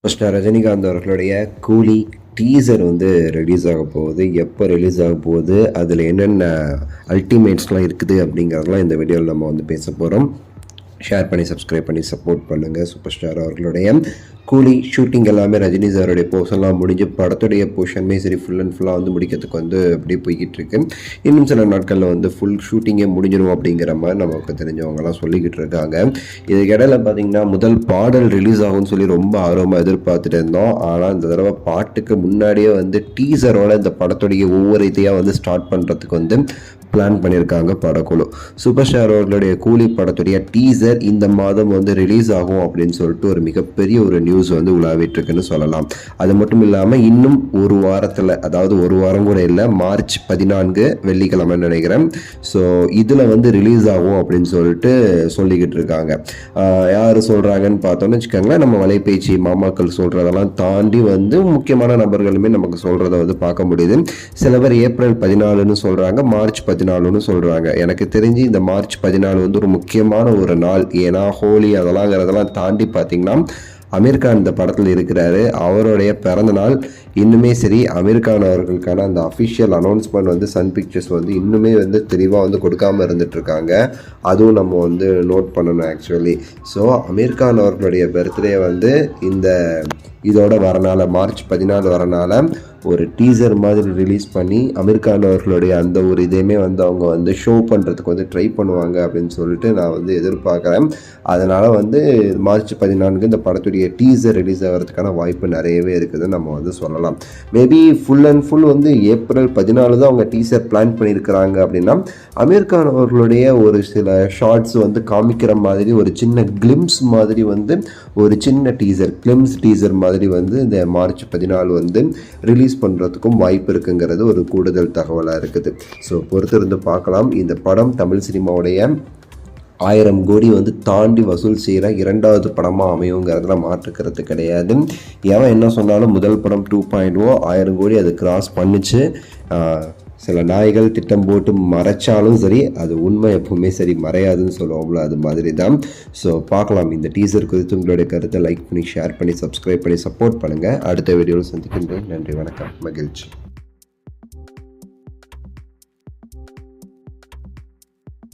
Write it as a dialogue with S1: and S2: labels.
S1: First Rajinikanth அவர்களுடைய கூலி teaser வந்து ரிலீஸ் ஆக போகுது. எப்போ ரிலீஸ் ஆக போகுது, அதில் என்னென்ன அல்டிமேட்ஸ்லாம் இருக்குது அப்படிங்கிறதெல்லாம் இந்த வீடியோவில் நம்ம வந்து பேச போகிறோம். ஷேர் பண்ணி சப்ஸ்கிரைப் பண்ணி சப்போர்ட் பண்ணுங்கள். சூப்பர் ஸ்டார் அவர்களுடைய கூலி ஷூட்டிங் எல்லாமே ரஜினி சாருடைய போர்ஷன்லாம் முடிஞ்சு படத்துடைய போர்ஷனுமே சரி ஃபுல் அண்ட் ஃபுல்லாக வந்து முடிக்கிறதுக்கு வந்து அப்படியே போய்கிட்டு இருக்கு. இன்னும் சில நாட்களில் வந்து ஃபுல் ஷூட்டிங்கே முடிஞ்சிடும் அப்படிங்கிற மாதிரி நமக்கு தெரிஞ்சவங்கலாம் சொல்லிக்கிட்டு இருக்காங்க. இதுக்கு இடையில பார்த்தீங்கன்னா முதல் பாடல் ரிலீஸ் ஆகும்னு சொல்லி ரொம்ப ஆர்வமாக எதிர்பார்த்துட்டு இருந்தோம். ஆனால் இந்த தடவை பாட்டுக்கு முன்னாடியே வந்து டீசரோட இந்த படத்துடைய ஒவ்வொரு இதையாக வந்து ஸ்டார்ட் பண்ணுறதுக்கு வந்து பிளான் பண்ணியிருக்காங்க படக்குழு. சூப்பர் ஸ்டார் அவர்களுடைய கூலி படத்துடைய டீசர் இந்த மாதம் வந்து ரிலீஸ் ஆகும் அப்படின்னு சொல்லிட்டு ஒரு மிகப்பெரிய ஒரு நியூஸ் வந்து உலாவிட்டு இருக்குன்னு சொல்லலாம். அது மட்டும் இல்லாமல் இன்னும் ஒரு வாரத்தில், அதாவது ஒரு வாரம் கூட இல்லை, மார்ச் 14 வெள்ளிக்கிழமை நினைக்கிறேன். ஸோ இதில் வந்து ரிலீஸ் ஆகும் அப்படின்னு சொல்லிட்டு சொல்லிக்கிட்டு இருக்காங்க. யார் சொல்கிறாங்கன்னு பார்த்தோன்னு வச்சுக்கோங்களேன், நம்ம வலைபேச்சு மாமாக்கள் சொல்கிறதெல்லாம் தாண்டி வந்து முக்கியமான நபர்களுமே நமக்கு சொல்கிறத வந்து பார்க்க முடியுது. சில பேர் ஏப்ரல் 14ன்னு சொல்கிறாங்க, மார்ச் 14ன்னு சொல்கிறாங்க. எனக்கு தெரிஞ்சு இந்த மார்ச் 14 வந்து ஒரு முக்கியமான ஒரு நாள். ஏன்னா ஹோலி அதெல்லாம் தாண்டி பார்த்தீங்கன்னா அமீர் கான் இந்த படத்தில் இருக்கிறாரு. அவருடைய பிறந்த நாள். இன்னுமே சரி அமீர் கான் அவர்களுக்கான அந்த அஃபிஷியல் அனௌன்ஸ்மெண்ட் வந்து சன் பிக்சர்ஸ் வந்து இன்னுமே வந்து தெளிவாக வந்து கொடுக்காமல் இருந்துகிட்ருக்காங்க. அதுவும் நம்ம வந்து நோட் பண்ணணும் ஆக்சுவலி. ஸோ அமீர் கான் அவர்களுடைய பர்த்டே வந்து இதோட வரனால, மார்ச் 14 வரனால ஒரு டீசர் மாதிரி ரிலீஸ் பண்ணி அமீர் கான் அவர்களுடைய அந்த ஒரு இதையுமே வந்து அவங்க வந்து ஷோ பண்ணுறதுக்கு வந்து ட்ரை பண்ணுவாங்க அப்படின்னு சொல்லிட்டு நான் வந்து எதிர்பார்க்குறேன். அதனால் வந்து மார்ச் 14 இந்த படத்துடைய டீசர் ரிலீஸ் ஆகிறதுக்கான வாய்ப்பு நிறையவே இருக்குதுன்னு நம்ம வந்து சொல்லலாம். மேபி ஃபுல் அண்ட் ஃபுல் வந்து ஏப்ரல் 14 தான் அவங்க டீசர் பிளான் பண்ணியிருக்கிறாங்க அப்படின்னா அமீர் கான் அவர்களுடைய ஒரு சில ஷார்ட்ஸ் வந்து காமிக்கிற மாதிரி ஒரு சின்ன கிளிம்ஸ் மாதிரி வந்து ஒரு சின்ன டீசர் மாதிரி வந்து இந்த மார்ச் 14 வந்து ரிலீஸ் பண்ணுறதுக்கும் வாய்ப்பு இருக்குங்கிறது ஒரு கூடுதல் தகவலாக இருக்குது. ஸோ பொறுத்திருந்து பார்க்கலாம். இந்த படம் தமிழ் சினிமாவுடைய 1000 கோடி வந்து தாண்டி வசூல் செய்கிற 2வது படமாக அமையுங்கிறதுல மாற்றுக்கிறது கிடையாது. எவன் என்ன சொன்னாலும் முதல் படம் 2.0 1000 கோடி அது கிராஸ் பண்ணிச்சு. சில நாய்கள் திட்டம் போட்டு மறைச்சாலும் சரி, அது உண்மை எப்பவுமே சரி மறையாதுன்னு சொல்லுவோம்ல, அது மாதிரி தான். ஸோ பார்க்கலாம். இந்த டீசர் குறித்து உங்களுடைய கருத்தை லைக் பண்ணி ஷேர் பண்ணி சப்ஸ்கிரைப் பண்ணி சப்போர்ட் பண்ணுங்கள். அடுத்த வீடியோவில் சந்திக்கின்றேன். நன்றி, வணக்கம், மகிழ்ச்சி.